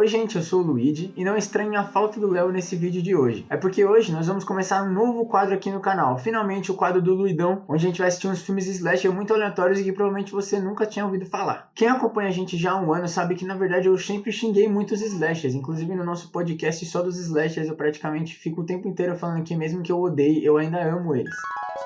Oi gente, eu sou o Luigi e não estranhe a falta do Léo nesse vídeo de hoje. É porque hoje nós vamos começar um novo quadro aqui no canal, finalmente o quadro do Luidão, onde a gente vai assistir uns filmes slasher muito aleatórios e que provavelmente você nunca tinha ouvido falar. Quem acompanha a gente já há um ano sabe que na verdade eu sempre xinguei muitos slashers, inclusive no nosso podcast só dos slashers eu praticamente fico o tempo inteiro falando que mesmo que eu odeie, eu ainda amo eles.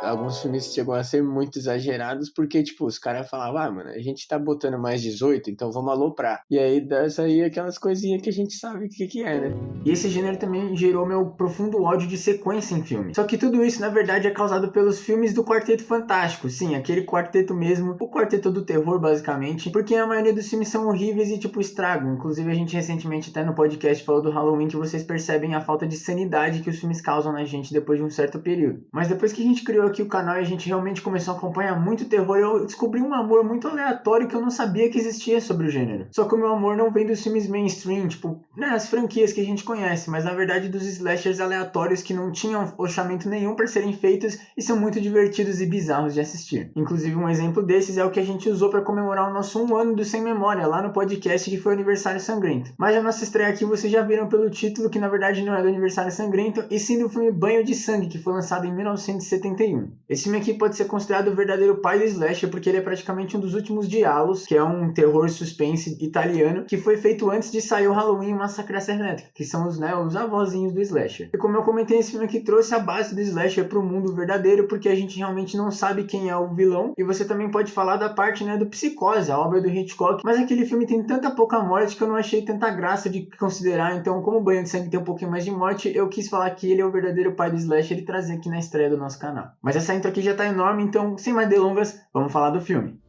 Alguns filmes chegam a ser muito exagerados porque, tipo, os caras falavam, mano, a gente tá botando mais 18, então vamos aloprar. E aí dessa aí aquelas coisinhas que a gente sabe o que é, né? E esse gênero também gerou meu profundo ódio de sequência em filme. Só que tudo isso, na verdade, é causado pelos filmes do Quarteto Fantástico. Sim, aquele quarteto mesmo, o quarteto do terror, basicamente. Porque a maioria dos filmes são horríveis e, tipo, estragam. Inclusive, a gente recentemente até no podcast falou do Halloween que vocês percebem a falta de sanidade que os filmes causam na gente depois de um certo período. Mas depois que a gente criou aqui o canal e a gente realmente começou a acompanhar muito terror, eu descobri um amor muito aleatório que eu não sabia que existia sobre o gênero. Só que o meu amor não vem dos filmes mainstream, tipo, né, as franquias que a gente conhece, mas na verdade dos slashers aleatórios que não tinham orçamento nenhum para serem feitos e são muito divertidos e bizarros de assistir. Inclusive um exemplo desses é o que a gente usou para comemorar o nosso 1 ano do Sem Memória, lá no podcast que foi o Aniversário Sangrento. Mas a nossa estreia aqui vocês já viram pelo título que na verdade não é do Aniversário Sangrento, e sim do filme Banho de Sangue, que foi lançado em 1971. Esse filme aqui pode ser considerado o verdadeiro pai do slasher porque ele é praticamente um dos últimos diálogos, que é um terror suspense italiano, que foi feito antes de sair o Halloween e o Massacre da Serra Elétrica, que são os avózinhos do slasher. E como eu comentei, esse filme aqui trouxe a base do slasher pro mundo verdadeiro, porque a gente realmente não sabe quem é o vilão, e você também pode falar da parte, né, do Psicose, a obra do Hitchcock, mas aquele filme tem tanta pouca morte que eu não achei tanta graça de considerar, então como o Banho de Sangue tem um pouquinho mais de morte, eu quis falar que ele é o verdadeiro pai do slasher e trazer aqui na estreia do nosso canal. Mas essa intro aqui já tá enorme, então sem mais delongas, vamos falar do filme.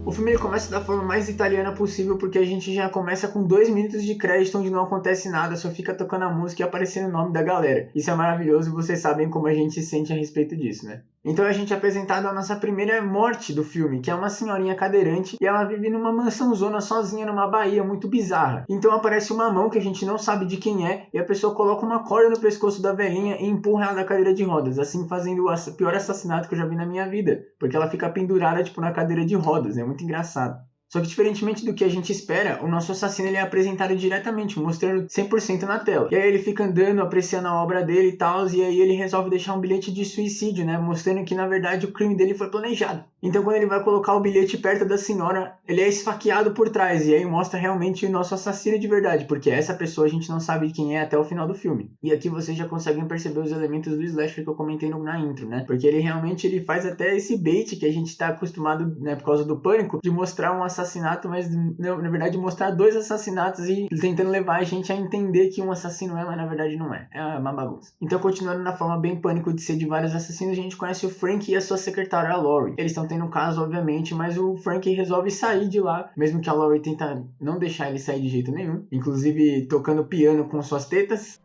O filme ele começa da forma mais italiana possível porque a gente já começa com 2 minutos de crédito onde não acontece nada, só fica tocando a música e aparecendo o nome da galera. Isso é maravilhoso e vocês sabem como a gente se sente a respeito disso, né? Então a gente é apresentado a nossa primeira morte do filme, que é uma senhorinha cadeirante e ela vive numa mansãozona sozinha numa baía muito bizarra. Então aparece uma mão que a gente não sabe de quem é e a pessoa coloca uma corda no pescoço da velhinha e empurra ela da cadeira de rodas, assim fazendo o pior assassinato que eu já vi na minha vida, porque ela fica pendurada tipo na cadeira de rodas, é muito engraçado. Só que diferentemente do que a gente espera, o nosso assassino ele é apresentado diretamente, mostrando 100% na tela. E aí ele fica andando, apreciando a obra dele e tal, e aí ele resolve deixar um bilhete de suicídio, né? Mostrando que na verdade o crime dele foi planejado. Então quando ele vai colocar o bilhete perto da senhora, ele é esfaqueado por trás, e aí mostra realmente o nosso assassino de verdade, porque essa pessoa a gente não sabe quem é até o final do filme. E aqui vocês já conseguem perceber os elementos do slasher que eu comentei na intro, né? Porque ele realmente faz até esse bait que a gente tá acostumado, né, por causa do Pânico, de mostrar um assassinato, mas na verdade mostrar 2 assassinatos e tentando levar a gente a entender que um assassino é, mas na verdade não é. É uma bagunça. Então, continuando na forma bem Pânico de ser de vários assassinos, a gente conhece o Frank e a sua secretária, a Laurie. Eles estão tendo um caso, obviamente, mas o Frank resolve sair de lá, mesmo que a Laurie tenta não deixar ele sair de jeito nenhum, inclusive tocando piano com suas tetas.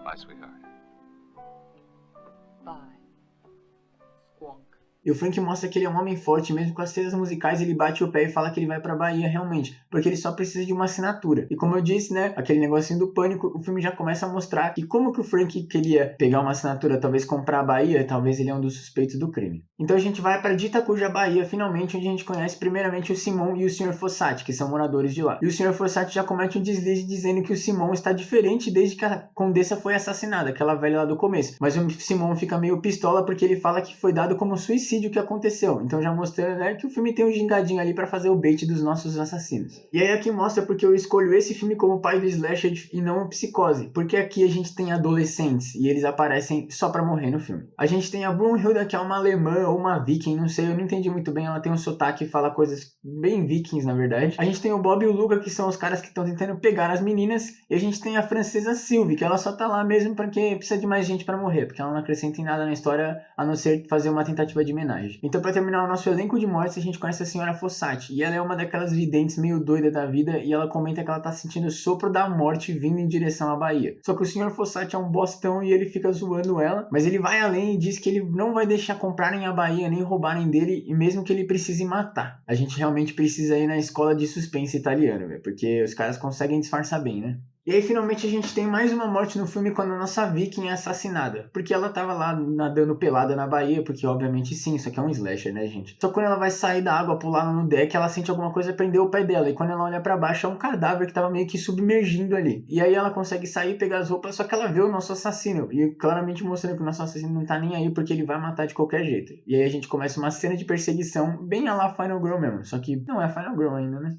Bye, sweetheart. Bye. Squonk. E o Frank mostra que ele é um homem forte, mesmo com as tetas musicais ele bate o pé e fala que ele vai pra Bahia realmente, porque ele só precisa de uma assinatura. E como eu disse, né, aquele negocinho do Pânico, o filme já começa a mostrar que como que o Frank queria pegar uma assinatura, talvez comprar a Bahia, talvez ele é um dos suspeitos do crime. Então a gente vai pra Ditacuja, Bahia, finalmente, onde a gente conhece primeiramente o Simon e o Sr. Fossati, que são moradores de lá. E o Sr. Fossati já comete um deslize dizendo que o Simon está diferente desde que a Condessa foi assassinada, aquela velha lá do começo. Mas o Simon fica meio pistola porque ele fala que foi dado como suicídio que aconteceu, então já mostrando, né, que o filme tem um gingadinho ali pra fazer o bait dos nossos assassinos. E aí aqui mostra porque eu escolho esse filme como pai do slasher e não o Psicose, porque aqui a gente tem adolescentes e eles aparecem só pra morrer no filme. A gente tem a Brunhilde, que é uma alemã ou uma viking, não sei, eu não entendi muito bem, ela tem um sotaque e fala coisas bem vikings na verdade. A gente tem o Bob e o Luca, que são os caras que estão tentando pegar as meninas, e a gente tem a francesa Sylvie, que ela só tá lá mesmo porque precisa de mais gente pra morrer, porque ela não acrescenta em nada na história a não ser fazer uma tentativa de homenagem. Então, para terminar o nosso elenco de mortes, a gente conhece a senhora Fossati. E ela é uma daquelas videntes meio doida da vida. E ela comenta que ela tá sentindo o sopro da morte vindo em direção à Bahia. Só que o senhor Fossati é um bostão e ele fica zoando ela. Mas ele vai além e diz que ele não vai deixar comprarem a Bahia nem roubarem dele. E mesmo que ele precise matar. A gente realmente precisa ir na escola de suspense italiano, velho. Porque os caras conseguem disfarçar bem, né? E aí finalmente a gente tem mais uma morte no filme quando a nossa Viking é assassinada. Porque ela tava lá nadando pelada na Baía, porque obviamente sim, isso aqui é um slasher, né, gente? Só que quando ela vai sair da água, pular no deck, ela sente alguma coisa prender o pé dela. E quando ela olha pra baixo, é um cadáver que tava meio que submergindo ali. E aí ela consegue sair, pegar as roupas, só que ela vê o nosso assassino. E claramente mostrando que o nosso assassino não tá nem aí, porque ele vai matar de qualquer jeito. E aí a gente começa uma cena de perseguição bem a lá Final Girl mesmo. Só que não é Final Girl ainda, né?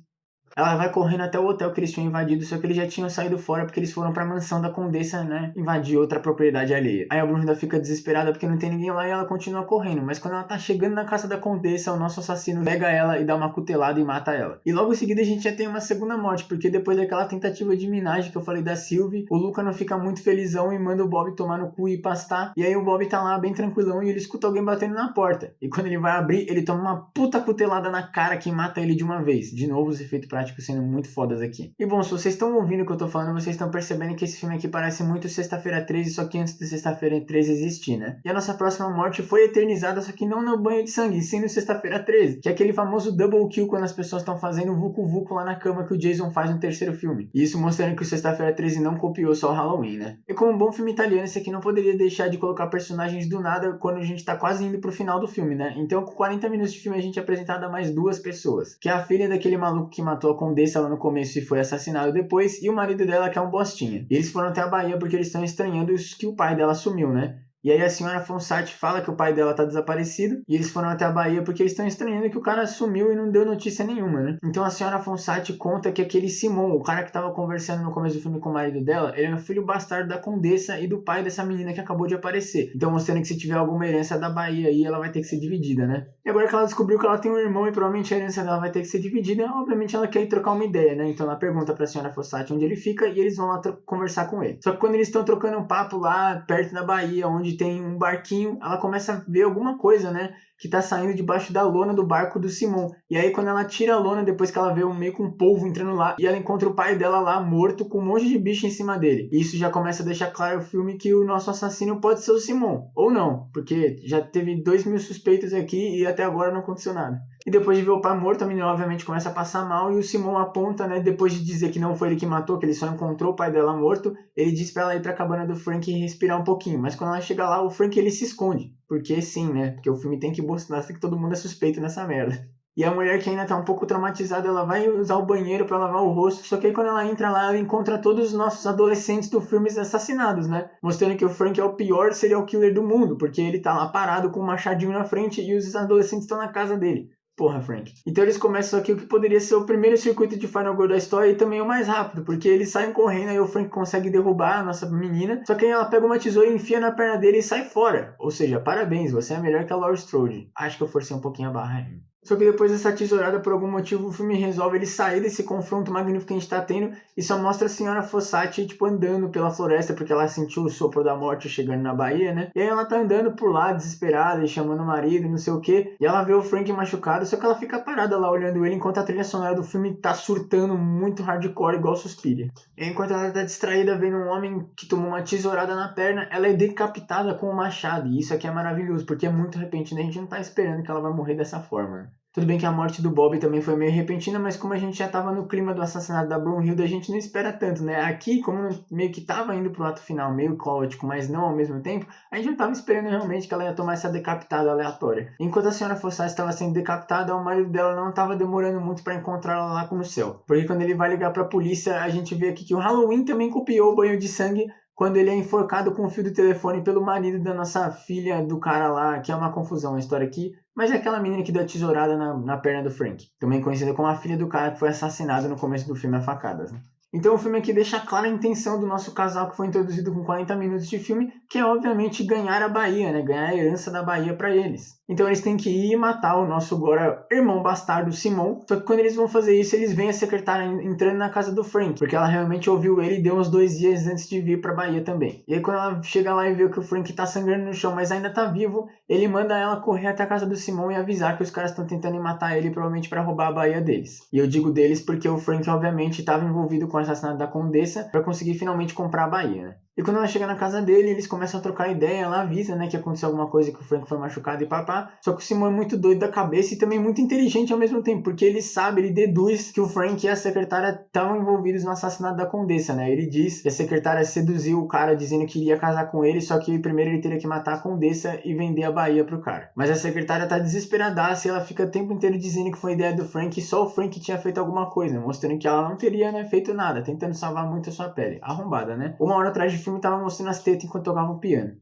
Ela vai correndo até o hotel que eles tinham invadido, só que eles já tinham saído fora porque eles foram pra mansão da Condessa, né, invadir outra propriedade alheia. Aí a Brunhilda fica desesperada porque não tem ninguém lá e ela continua correndo, mas quando ela tá chegando na casa da Condessa, o nosso assassino pega ela e dá uma cutelada e mata ela. E logo em seguida a gente já tem uma segunda morte, porque depois daquela tentativa de minagem que eu falei da Sylvie, o Luca não fica muito felizão e manda o Bob tomar no cu e pastar, e aí o Bob tá lá bem tranquilão e ele escuta alguém batendo na porta. E quando ele vai abrir, ele toma uma puta cutelada na cara que mata ele de uma vez. De novo, os efeitos práticos sendo muito fodas aqui. E bom, se vocês estão ouvindo o que eu tô falando, vocês estão percebendo que esse filme aqui parece muito Sexta-feira 13, só que antes de Sexta-feira 13 existir, né? E a nossa próxima morte foi eternizada, só que não no banho de sangue, sim no Sexta-feira 13, que é aquele famoso double kill quando as pessoas estão fazendo vucu-vucu lá na cama que o Jason faz no terceiro filme. E isso mostrando que o Sexta-feira 13 não copiou só o Halloween, né? E como um bom filme italiano, esse aqui não poderia deixar de colocar personagens do nada quando a gente tá quase indo pro final do filme, né? Então, com 40 minutos de filme, a gente é apresentado a mais duas pessoas, que é a filha daquele maluco que matou a Condessa lá no começo e foi assassinado depois, e o marido dela que é um bostinha. E eles foram até a Bahia porque eles estão estranhando que o pai dela sumiu, né? E aí a senhora Fonsati fala que o pai dela tá desaparecido, e eles foram até a Bahia porque eles estão estranhando que o cara sumiu e não deu notícia nenhuma, né? Então a senhora Fonsati conta que aquele Simon, o cara que tava conversando no começo do filme com o marido dela, ele é um filho bastardo da Condessa e do pai dessa menina que acabou de aparecer. Então mostrando que se tiver alguma herança da Bahia aí, ela vai ter que ser dividida, né? E agora que ela descobriu que ela tem um irmão e provavelmente a herança dela vai ter que ser dividida, obviamente ela quer ir trocar uma ideia, né? Então ela pergunta pra senhora Fonsati onde ele fica e eles vão lá conversar com ele. Só que quando eles estão trocando um papo lá perto da Bahia, onde tem um barquinho, ela começa a ver alguma coisa, né, que tá saindo debaixo da lona do barco do Simon. E aí quando ela tira a lona, depois que ela vê meio com um polvo entrando lá, e ela encontra o pai dela lá morto com um monte de bicho em cima dele. E isso já começa a deixar claro o filme que o nosso assassino pode ser o Simon. Ou não, porque já teve 2.000 suspeitos aqui e até agora não aconteceu nada. E depois de ver o pai morto, a menina obviamente começa a passar mal e o Simon aponta, né, depois de dizer que não foi ele que matou, que ele só encontrou o pai dela morto, ele diz pra ela ir pra cabana do Frank e respirar um pouquinho. Mas quando ela chega lá, o Frank ele se esconde. Porque sim, né, porque o filme tem que mostrar que todo mundo é suspeito nessa merda. E a mulher que ainda tá um pouco traumatizada, ela vai usar o banheiro pra lavar o rosto, só que aí quando ela entra lá, ela encontra todos os nossos adolescentes do filme assassinados, né? Mostrando que o Frank é o pior serial killer do mundo, porque ele tá lá parado com um machadinho na frente e os adolescentes estão na casa dele. Porra, Frank. Então eles começam aqui o que poderia ser o primeiro circuito de Final Girl da história e também o mais rápido, porque eles saem correndo e o Frank consegue derrubar a nossa menina, só que aí ela pega uma tesoura e enfia na perna dele e sai fora. Ou seja, parabéns, você é melhor que a Laurie Strode. Acho que eu forcei um pouquinho a barra aí. Só que depois dessa tesourada, por algum motivo, o filme resolve ele sair desse confronto magnífico que a gente tá tendo e só mostra a senhora Fossati, tipo, andando pela floresta, porque ela sentiu o sopro da morte chegando na Bahia, né? E aí ela tá andando por lá, desesperada, e chamando o marido, não sei o que. E ela vê o Frank machucado, só que ela fica parada lá olhando ele, enquanto a trilha sonora do filme tá surtando muito hardcore, igual Suspiria. E enquanto ela tá distraída vendo um homem que tomou uma tesourada na perna, ela é decapitada com um machado. E isso aqui é maravilhoso, porque é muito repentino, a gente não tá esperando que ela vai morrer dessa forma, né? Tudo bem que a morte do Bob também foi meio repentina, mas como a gente já tava no clima do assassinato da Brunhilde, a gente não espera tanto, né? Aqui, como meio que tava indo pro ato final meio caótico, mas não ao mesmo tempo, a gente não tava esperando realmente que ela ia tomar essa decapitada aleatória. Enquanto a senhora Fossati estava sendo decapitada, o marido dela não tava demorando muito pra encontrá-la lá no céu. Porque quando ele vai ligar pra polícia, a gente vê aqui que o Halloween também copiou o banho de sangue quando ele é enforcado com o fio do telefone pelo marido da nossa filha do cara lá, que é uma confusão a história aqui, mas é aquela menina que deu a tesourada na perna do Frank, também conhecida como a filha do cara que foi assassinado no começo do filme a facadas, né? Então o filme aqui deixa clara a intenção do nosso casal que foi introduzido com 40 minutos de filme, que é obviamente ganhar a Bahia, né? Ganhar a herança da Bahia para eles. Então eles têm que ir e matar o nosso agora irmão bastardo Simon. Só que quando eles vão fazer isso, eles veem a secretária entrando na casa do Frank, porque ela realmente ouviu ele e deu uns 2 dias antes de vir pra Bahia também. E aí quando ela chega lá e vê que o Frank tá sangrando no chão, mas ainda tá vivo, ele manda ela correr até a casa do Simon e avisar que os caras estão tentando matar ele, provavelmente para roubar a Bahia deles. E eu digo deles porque o Frank obviamente estava envolvido com o assassinato da Condessa para conseguir finalmente comprar a Bahia, né? E quando ela chega na casa dele, eles começam a trocar ideia, ela avisa, né, que aconteceu alguma coisa, que o Frank foi machucado e papá. Só que o Simon é muito doido da cabeça e também muito inteligente ao mesmo tempo, porque ele sabe, ele deduz que o Frank e a secretária estavam envolvidos no assassinato da Condessa, né? Ele diz que a secretária seduziu o cara dizendo que iria casar com ele, só que primeiro ele teria que matar a Condessa e vender a Bahia pro cara. Mas a secretária tá desesperadaça e ela fica o tempo inteiro dizendo que foi ideia do Frank e só o Frank tinha feito alguma coisa, mostrando que ela não teria, né, feito nada, tentando salvar muito a sua pele. Arrombada, né? Uma hora atrás de filme tava mostrando as tetas enquanto tocava o piano.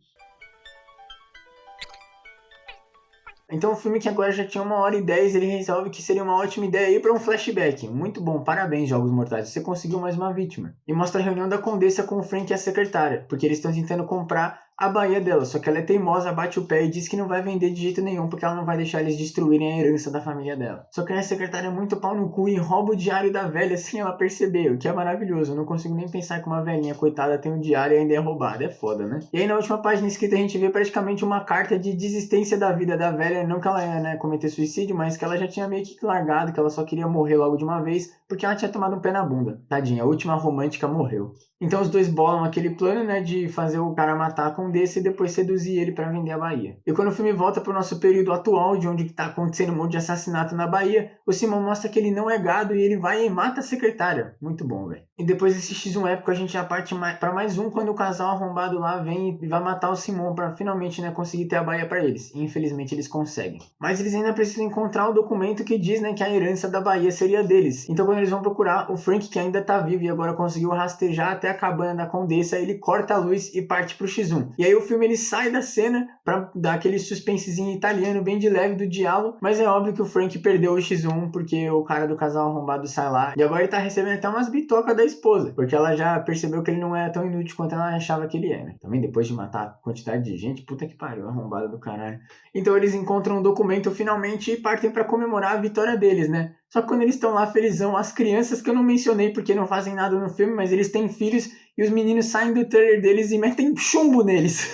Então o filme, que agora já tinha 1h10, ele resolve que seria uma ótima ideia ir para um flashback. Muito bom, parabéns, Jogos Mortais, você conseguiu mais uma vítima. E mostra a reunião da Condessa com o Frank e a secretária, porque eles estão tentando comprar a Bahia dela, só que ela é teimosa, bate o pé e diz que não vai vender de jeito nenhum, porque ela não vai deixar eles destruírem a herança da família dela. Só que a secretária é muito pau no cu e rouba o diário da velha sem ela perceber, o que é maravilhoso. Eu não consigo nem pensar que uma velhinha coitada tem um diário e ainda é roubada, é foda, né? E aí na última página escrita a gente vê praticamente uma carta de desistência da vida da velha, não que ela ia, né, cometer suicídio, mas que ela já tinha meio que largado, que ela só queria morrer logo de uma vez, porque ela tinha tomado um pé na bunda. Tadinha, a última romântica morreu. Então os dois bolam aquele plano, né, de fazer o cara matar a Condessa e depois seduzir ele pra vender a Bahia. E quando o filme volta pro nosso período atual, de onde tá acontecendo um monte de assassinato na Bahia, o Simon mostra que ele não é gado e ele vai e mata a secretária. Muito bom, velho. E depois desse X1 épico, a gente já parte pra mais um, quando o casal arrombado lá vem e vai matar o Simon pra finalmente, né, conseguir ter a Bahia pra eles. E infelizmente eles conseguem. Mas eles ainda precisam encontrar o documento que diz, né, que a herança da Bahia seria deles. Então quando eles vão procurar, o Frank, que ainda tá vivo e agora conseguiu rastejar até a cabana da Condessa, ele corta a luz e parte pro X1. E aí o filme ele sai da cena pra dar aquele suspensezinho italiano bem de leve do diálogo, mas é óbvio que o Frank perdeu o X1 porque o cara do casal arrombado sai lá. E agora ele tá recebendo até umas bitocas da esposa, porque ela já percebeu que ele não é tão inútil quanto ela achava que ele é, né? Também depois de matar a quantidade de gente, puta que pariu, arrombada do caralho. Então eles encontram um documento finalmente e partem pra comemorar a vitória deles, né? Só que quando eles estão lá felizão, as crianças, que eu não mencionei porque não fazem nada no filme, mas eles têm filhos, e os meninos saem do trailer deles e metem chumbo neles.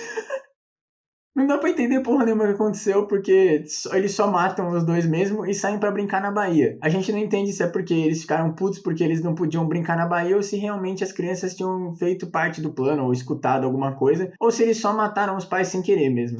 Não dá pra entender porra nenhuma o que aconteceu, porque eles só matam os dois mesmo e saem pra brincar na Bahia. A gente não entende se é porque eles ficaram putos porque eles não podiam brincar na Bahia, ou se realmente as crianças tinham feito parte do plano, ou escutado alguma coisa, ou se eles só mataram os pais sem querer mesmo.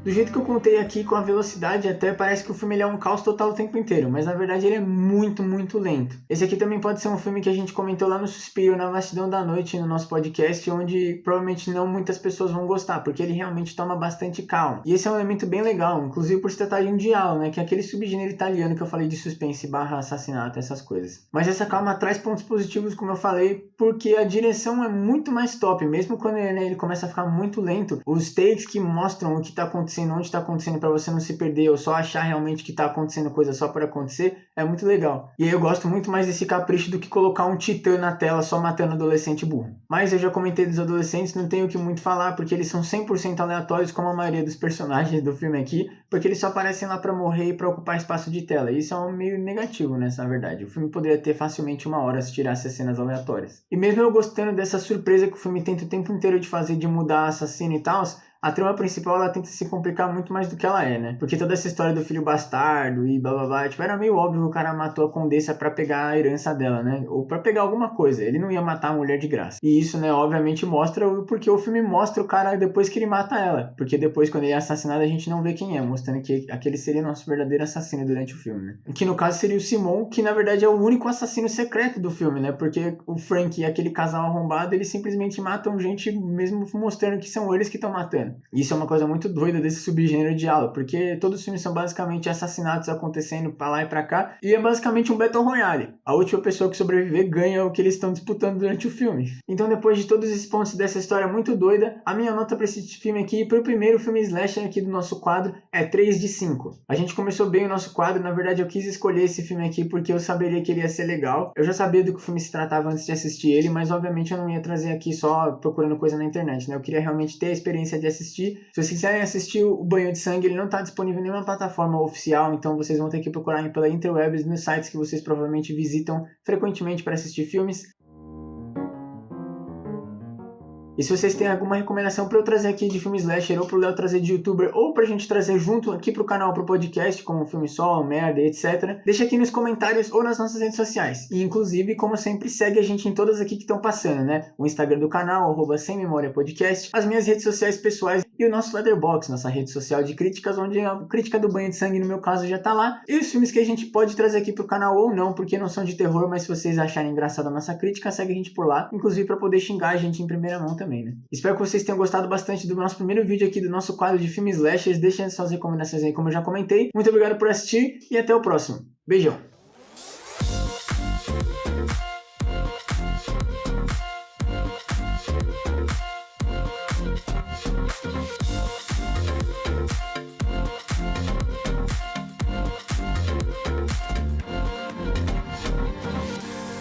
Do jeito que eu contei aqui, com a velocidade, até parece que o filme ele é um caos total o tempo inteiro, mas na verdade ele é muito, muito lento. Esse aqui também pode ser um filme que a gente comentou lá no Suspiro, na Vastidão da Noite, no nosso podcast, onde provavelmente não muitas pessoas vão gostar, porque ele realmente toma bastante calma. E esse é um elemento bem legal, inclusive por se tratar de um diálogo, né, que é aquele subgênero italiano que eu falei de suspense barra assassinato, essas coisas. Mas essa calma traz pontos positivos, como eu falei, porque a direção é muito mais top, mesmo quando ele começa a ficar muito lento, os takes que mostram o que tá acontecendo, onde está acontecendo, para você não se perder ou só achar realmente que está acontecendo coisa só por acontecer, é muito legal. E aí eu gosto muito mais desse capricho do que colocar um titã na tela só matando adolescente burro. Mas eu já comentei dos adolescentes, não tenho o que muito falar, porque eles são 100% aleatórios, como a maioria dos personagens do filme aqui, porque eles só aparecem lá para morrer e para ocupar espaço de tela. E isso é um meio negativo, né, na verdade. O filme poderia ter facilmente 1 hora se tirasse as cenas aleatórias. E mesmo eu gostando dessa surpresa que o filme tenta o tempo inteiro de fazer, de mudar assassino e tal, a trama principal ela tenta se complicar muito mais do que ela é, né? Porque toda essa história do filho bastardo e blá blá blá, tipo, era meio óbvio que o cara matou a Condessa pra pegar a herança dela, né? Ou pra pegar alguma coisa. Ele não ia matar a mulher de graça. E isso, né, obviamente mostra porque o filme mostra o cara depois que ele mata ela. Porque depois, quando ele é assassinado, a gente não vê quem é, mostrando que aquele seria o nosso verdadeiro assassino durante o filme, né? Que no caso seria o Simon, que na verdade é o único assassino secreto do filme, né? Porque o Frank e aquele casal arrombado, eles simplesmente matam gente mesmo mostrando que são eles que estão matando. Isso é uma coisa muito doida desse subgênero de aula, porque todos os filmes são basicamente assassinatos acontecendo pra lá e pra cá, e é basicamente um Battle Royale. A última pessoa que sobreviver ganha o que eles estão disputando durante o filme. Então, depois de todos esses pontos dessa história muito doida, a minha nota pra esse filme aqui, pro primeiro filme slasher aqui do nosso quadro, é 3 de 5. A gente começou bem o nosso quadro, na verdade eu quis escolher esse filme aqui porque eu saberia que ele ia ser legal. Eu já sabia do que o filme se tratava antes de assistir ele, mas obviamente eu não ia trazer aqui só procurando coisa na internet, né? Eu queria realmente ter a experiência de assistir. Se vocês quiserem assistir o Banho de Sangue, ele não está disponível em nenhuma plataforma oficial, então vocês vão ter que procurar pela interwebs nos sites que vocês provavelmente visitam frequentemente para assistir filmes. E se vocês têm alguma recomendação pra eu trazer aqui de filme slasher, ou pro Léo trazer de youtuber, ou pra gente trazer junto aqui pro canal, pro podcast, como Filme Sol, Merda, etc. Deixa aqui nos comentários ou nas nossas redes sociais. E inclusive, como sempre, segue a gente em todas aqui que estão passando, né? O Instagram do canal, @semmemoriapodcast, as minhas redes sociais pessoais e o nosso Letterboxd, nossa rede social de críticas, onde a crítica do banho de sangue, no meu caso, já tá lá. E os filmes que a gente pode trazer aqui pro canal ou não, porque não são de terror, mas se vocês acharem engraçada a nossa crítica, segue a gente por lá, inclusive pra poder xingar a gente em primeira mão também, né? Espero que vocês tenham gostado bastante do nosso primeiro vídeo aqui do nosso quadro de filmes slashers. Deixem suas recomendações aí, como eu já comentei. Muito obrigado por assistir e até o próximo. Beijão!